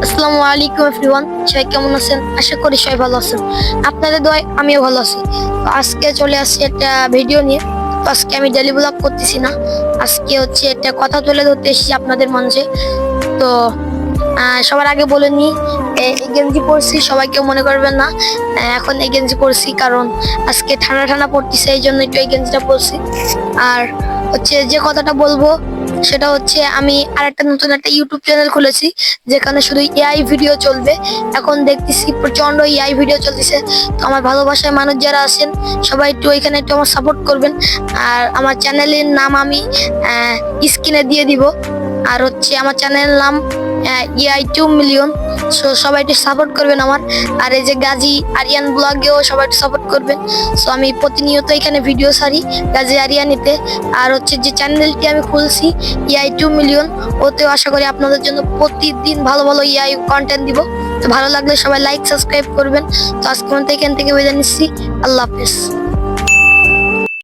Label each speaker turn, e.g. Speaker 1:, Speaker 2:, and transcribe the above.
Speaker 1: আসসালামু আলাইকুম এভরিওয়ান, সবাই কেমন আছেন? আশা করি সবাই ভালো আছেন। আপনাদের দোয়ায় আমিও ভালো আছি। তো আজকে চলে আসছি একটা ভিডিও নিয়ে। তো আজকে আমি ডেলি ব্লগ করতেছি না, আজকে হচ্ছে একটা কথা তুলে ধরতে এসেছি আপনাদের মঞ্চে। তো সবার আগে বলে নি, এই গেঞ্জি পরছি, সবাই কেউ মনে করবেন না। এখন এই গেঞ্জি পরছি কারণ আজকে ঠান্ডা ঠান্ডা পড়তেছে, এই জন্য একটু এই গেঞ্জিটা পরছি। আর হচ্ছে যে কথাটা বলবো সেটা হচ্ছে, আমি আরেকটা নতুন একটা ইউটিউব চ্যানেল খুলেছি যেখানে শুধু এআই ভিডিও চলবে। এখন দেখতেছি প্রচন্ড এআই ভিডিও চলতেছে। তো আমার ভালোবাসায় মানুষ যারা আছেন সবাই একটু ওইখানে একটু আমার সাপোর্ট করবেন। আর আমার চ্যানেলের নাম আমি স্ক্রিনে দিয়ে দিব। আর হচ্ছে আমার চ্যানেলের নাম এআই 2 মিলিয়ন। সবাই একটু সাপোর্ট করবেন আমার। আর এই যে গাজী আরিয়ান ব্লগেও সবাই একটু সাপোর্ট করবেন। সো আমি প্রতিনিয়ত এখানে ভিডিও ছাড়ি গাজী আরিয়ানিতে। আর হচ্ছে যে চ্যানেলটি আমি খুলছি এআই 2 মিলিয়ন, ওতেও আশা করি আপনাদের জন্য প্রতিদিন ভালো ভালো এআই কন্টেন্ট দিব। তো ভালো লাগলে সবাই লাইক সাবস্ক্রাইব করবেন। তো আজকে মতো এখান থেকে বিদায় নিচ্ছি। আল্লাহ হাফেজ।